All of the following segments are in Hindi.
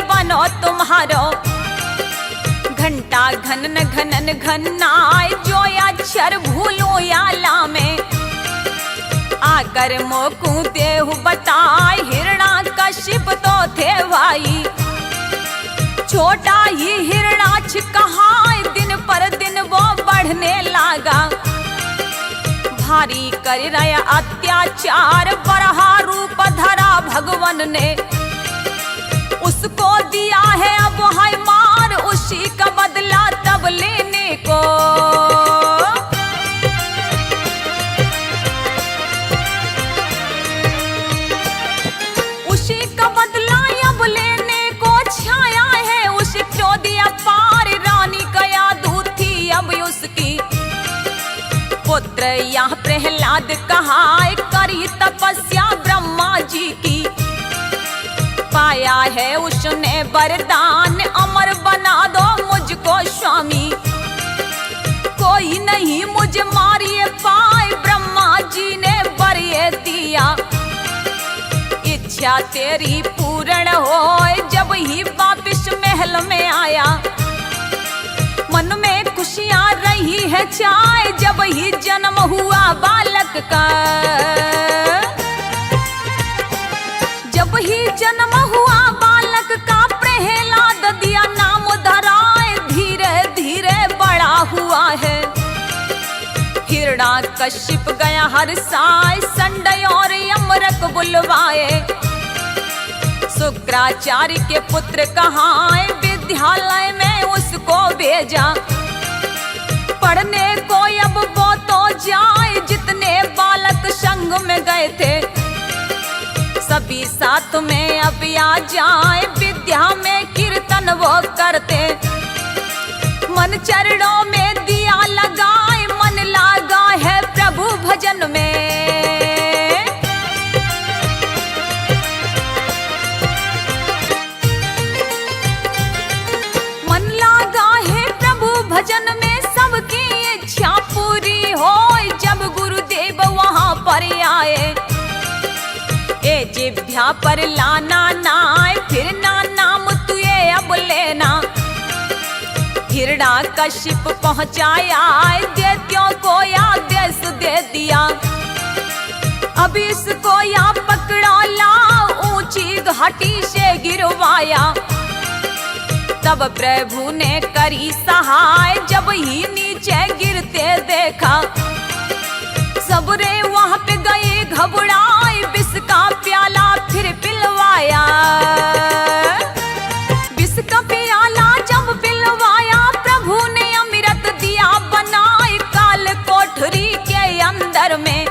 बनो तुम्हारो। घंटा घनन घनन घनाए जो अक्षर भूलो या लामे। आकर मोकू देहु बताए हिरणाकशिप तो थे भाई। छोटा ही हिरणाक्ष कहाए दिन पर दिन वो बढ़ने लगा। भारी कर रहा अत्याचार बरहा रूप धरा भगवान ने। उसको दिया है अब है मार उसी का बदला तब लेने को। उसी का बदला अब लेने को छाया है उसे क्यों दिया पार। रानी का यादू थी अब उसकी। पुत्र यहाँ प्रहलाद कहाए करी तपस्या ब्रह्मा जी की। पाया है उसने वरदान अमर बना दो मुझको स्वामी। कोई नहीं मुझे मारिए पाए ब्रह्मा जी ने वर ये दिया। इच्छा तेरी पूर्ण होए जब ही वापिस महल में आया। मन में खुशियां रही है चाहे जब ही जन्म हुआ बालक का। जब ही जन्म हुआ बालक का प्रहलाद दिया नाम धराए। धीरे धीरे बड़ा हुआ है। हिरणाकशिप गया हर साय संडय और यमरक बुलवाए। शुक्राचार्य के पुत्र कहाए विद्यालय में उसको भेजा। पढ़ने को अब वो तो जाए जितने बालक संग में गए थे। सभी साथ में अब आ जाए विद्या में कीर्तन वो करते। मन चरणों में दिया लगाए मन लगा है प्रभु भजन में। मन लगा है प्रभु भजन में सबकी इच्छा पूरी हो जब गुरुदेव वहां पर आए। ए जिभ्या पर लाना नाय फिर ना नाम तुए अब लेना। हिरणाकशिप पहुंचाया दैत्यों को आदेश दे दिया। अब इसको या पकड़ा ला ऊंची घाटी से गिरवाया। तब प्रभु ने करी सहाय जब ही नीचे गिरते देखा। सबरे वहां पे गए घबराए विष का प्याला फिर पिलवाया। विष का प्याला जब पिलवाया प्रभु ने अमृत दिया बनाए काल कोठरी के अंदर में।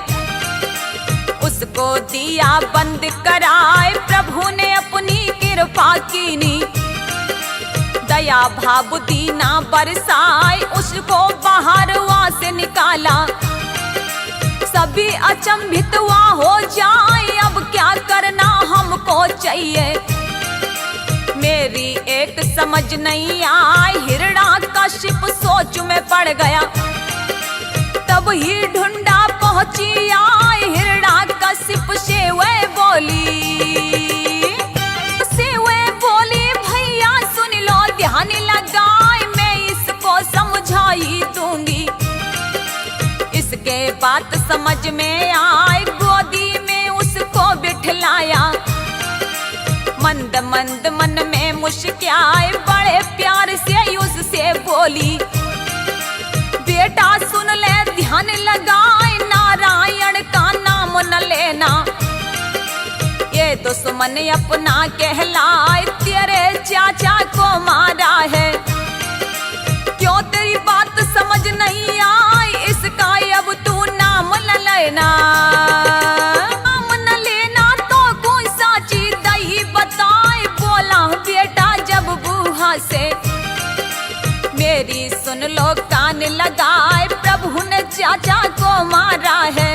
उसको दिया बंद कराए प्रभु ने अपनी कृपा कीनी। दया भाव दीना बरसाए उसको बाहर वहां से निकाला। सभी अचंभित वहाँ हो जाए अब क्या करना हमको चाहिए। मेरी एक समझ नहीं आई हिरणाकशिप सोच में पड़ गया। तब ही ढूंढा पहुंची आई हिरणाकशिप से वह बोली भैया सुन लो ध्यान लगाए मैं इसको समझाई दूंगी। इसके बात समझ में आए गोदी में उसको बिठलाया। मंद मंद मन में मुस्कुराए बड़े प्यार से उससे बोली। बेटा सुन ले ध्यान लगाए नारायण का नाम न लेना। ये दुश्मन अपना कहलाए तेरे चाचा को मारा है। क्यों तेरी बात समझ नहीं आई इसका अब तू नाम न लेना। नाम न लेना तो कोई साची दही बताए। बोला बेटा जब बूहा से मेरी सुन लो कान लगाए। प्रभु ने चाचा को मारा है।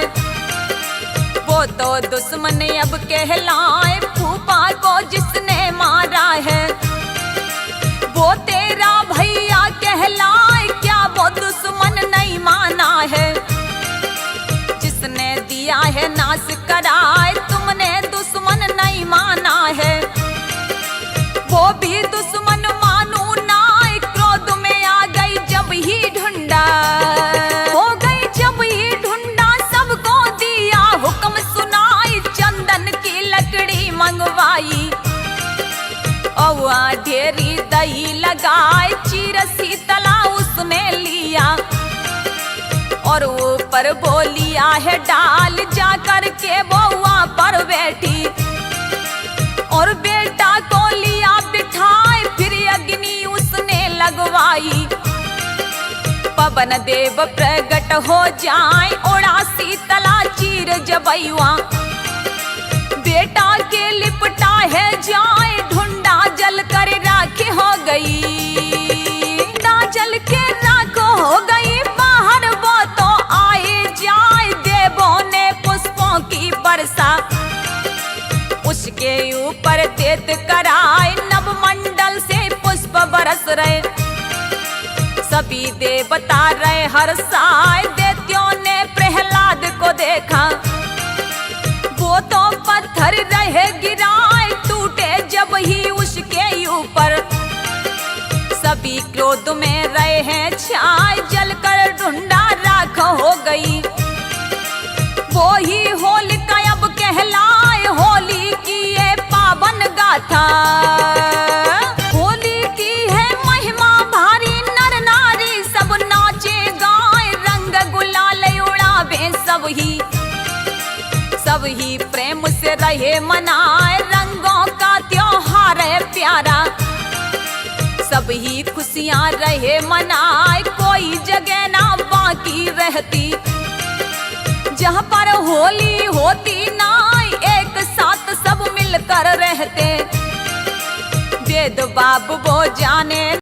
वो तो दुश्मन अब कहलाए फूफा को जिसने मारा है। वो तेरा भैया कहलाए क्या वो दुश्मन नहीं माना है। जिसने दिया है नाश कराए तुमने दुश्मन नहीं माना है। वो भी दुश्मन मानू नाय, क्रोध में आ गई जब ही ढूंढा, हो गई जब ही ढूंढा, सबको दिया हुक्म सुनाई, चंदन की लकड़ी मंगवाई, औवा ढेरी दही लगाए, चीर शीतला उसने लिया, और ऊपर बोलिया है डाल, जा कर के बउआ पर बैठी, और बेटा को लिया बिठाए, फिर अग्नि उसने लगवाई, पवन देव प्रगट हो जाए, ओढ़ा शीतला चीर जबैया, बेटा के लिपटा है जाए, ढूंढा जल कर राख हो गई, जल के राख हो गई, बाहर वो तो आए जाए, देवों ने पुष्पों की वर्षा उसके ऊपर देत कराए, नवमंडल से पुष्प बरस रहे, सभी देवता रहे हर्षाए, दैत्यों ने प्रहलाद को देखा, वो तो पत्थर रहे गिराए, टूटे जब ही उसके ऊपर, सभी क्रोध में रहे हैं छाए, जलकर ढूंढा राख हो गई, वो ही होलिका अब कहलाए, होली की ये पावन गाथा, होली की है महिमा भारी, नर नारी सब नाचे गाए, रंग गुलाल उड़ावे सब ही प्रेम से रहे मनाए, रंगों का त्योहार है प्यारा, सब ही खुशियां रहे मनाए, कोई जगह ना बाकी रहती, जहाँ पर होली होती ना, एक साथ सब मिलकर रहते, वेद बाप वो जाने।